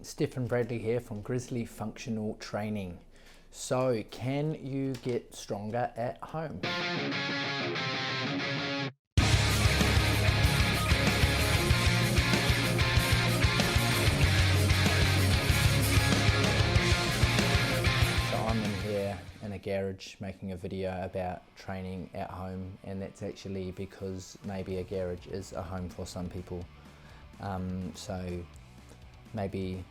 Stephen Bradley here from Grizzly Functional Training. So, can you get stronger at home? So I'm in here in a garage making a video about training at home, and that's actually because maybe a garage is a home for some people. So maybe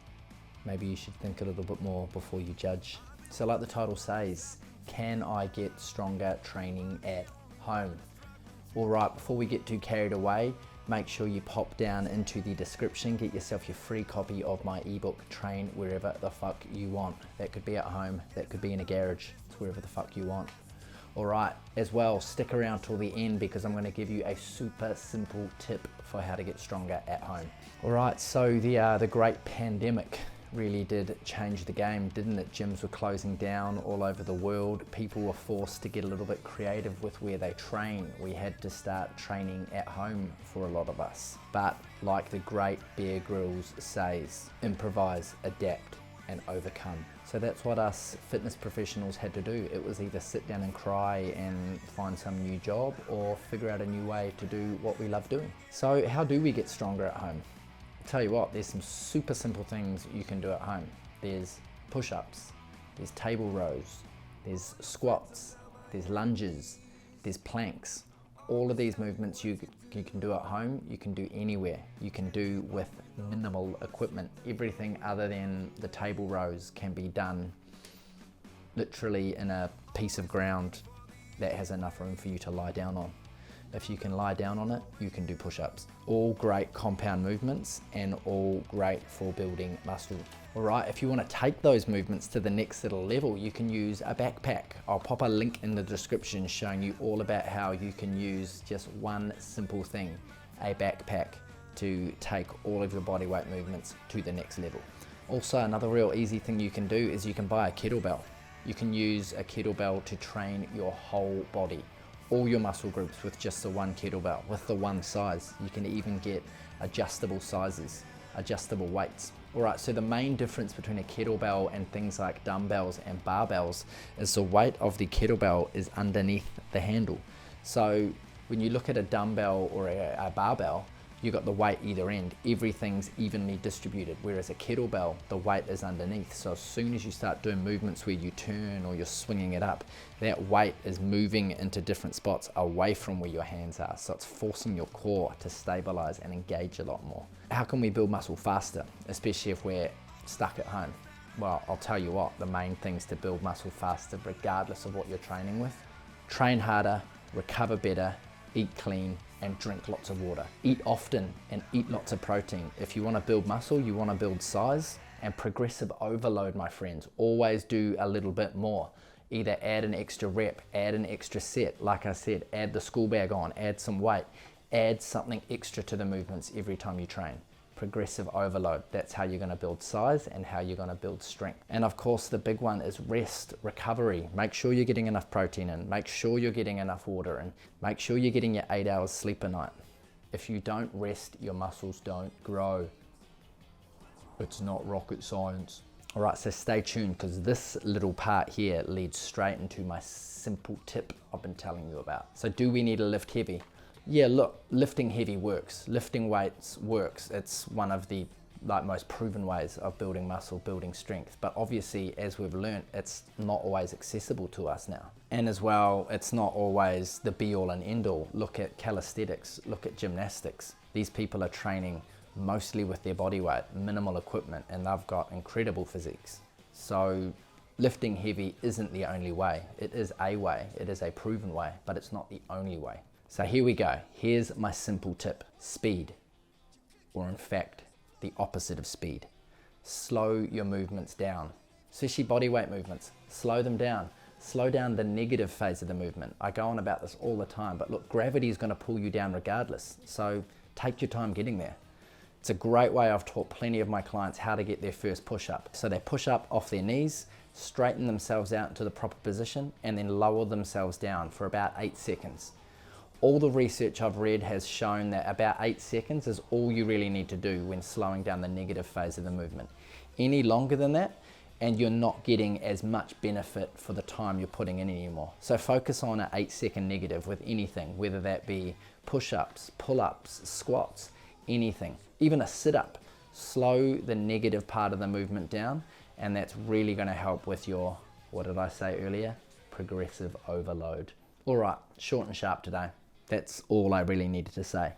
you should think a little bit more before you judge. So like the title says, can I get stronger training at home? All right, before we get too carried away, make sure you pop down into the description, get yourself your free copy of my ebook, Train Wherever the Fuck You Want. That could be at home, that could be in a garage, it's wherever the fuck you want. All right, as well, stick around till the end because I'm going to give you a super simple tip for how to get stronger at home. All right, so the great pandemic really did change the game, didn't it? Gyms were closing down all over the world. People were forced to get a little bit creative with where they train. We had to start training at home for a lot of us. But like the great Bear Grylls says, improvise, adapt, and overcome. So that's what us fitness professionals had to do. It was either sit down and cry and find some new job or figure out a new way to do what we love doing. So how do we get stronger at home? I'll tell you what, there's some super simple things you can do at home. There's push-ups, there's table rows, there's squats, there's lunges, there's planks. All of these movements you can do at home, you can do anywhere. You can do with minimal equipment. Everything other than the table rows can be done literally in a piece of ground that has enough room for you to lie down on. If you can lie down on it, you can do push-ups. All great compound movements and all great for building muscle. All right, if you want to take those movements to the next little level, you can use a backpack. I'll pop a link in the description showing you all about how you can use just one simple thing, a backpack, to take all of your body weight movements to the next level. Also, another real easy thing you can do is you can buy a kettlebell. You can use a kettlebell to train your whole body, all your muscle groups with just the one kettlebell, with the one size. You can even get adjustable sizes, adjustable weights. All right, so the main difference between a kettlebell and things like dumbbells and barbells is the weight of the kettlebell is underneath the handle. So when you look at a dumbbell or a barbell, you got the weight either end, everything's evenly distributed, whereas a kettlebell, the weight is underneath. So as soon as you start doing movements where you turn or you're swinging it up, that weight is moving into different spots away from where your hands are. So it's forcing your core to stabilize and engage a lot more. How can we build muscle faster, especially if we're stuck at home? Well, I'll tell you what, the main things to build muscle faster, regardless of what you're training with: train harder, recover better, eat clean, and drink lots of water. Eat often and eat lots of protein. If you want to build muscle, you want to build size, and progressive overload, my friends. Always do a little bit more. Either add an extra rep, add an extra set. Like I said, add the school bag on, add some weight, add something extra to the movements every time you train. Progressive overload. That's how you're going to build size and how you're going to build strength. And of course, the big one is rest, recovery. Make sure you're getting enough protein in, make sure you're getting enough water in, make sure you're getting your 8 hours sleep a night. If you don't rest, your muscles don't grow. It's not rocket science. All right, so stay tuned because this little part here leads straight into my simple tip I've been telling you about. So do we need to lift heavy? Yeah, look, lifting heavy works. Lifting weights works. It's one of the most proven ways of building muscle, building strength. But obviously, as we've learned, it's not always accessible to us now. And as well, it's not always the be all and end all. Look at calisthenics, look at gymnastics. These people are training mostly with their body weight, minimal equipment, and they've got incredible physiques. So lifting heavy isn't the only way. It is a way, it is a proven way, but it's not the only way. So here we go. Here's my simple tip. Speed, or in fact, the opposite of speed. Slow your movements down, especially body weight movements. Slow them down. Slow down the negative phase of the movement. I go on about this all the time, but look, gravity is going to pull you down regardless. So take your time getting there. It's a great way. I've taught plenty of my clients how to get their first push-up. So they push up off their knees, straighten themselves out into the proper position, and then lower themselves down for about 8 seconds. All the research I've read has shown that about 8 seconds is all you really need to do when slowing down the negative phase of the movement. any longer than that, and you're not getting as much benefit for the time you're putting in anymore. So focus on an 8-second negative with anything, whether that be push-ups, pull-ups, squats, anything, even a sit-up. Slow the negative part of the movement down, and that's really going to help with your, what did I say earlier? Progressive overload. All right, short and sharp today. That's all I really needed to say.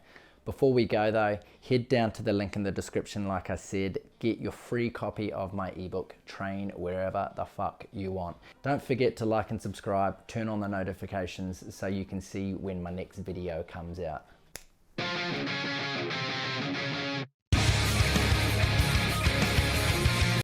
Before we go though, head down to the link in the description, like I said, get your free copy of my ebook, Train Wherever the Fuck You Want. Don't forget to like and subscribe, turn on the notifications so you can see when my next video comes out.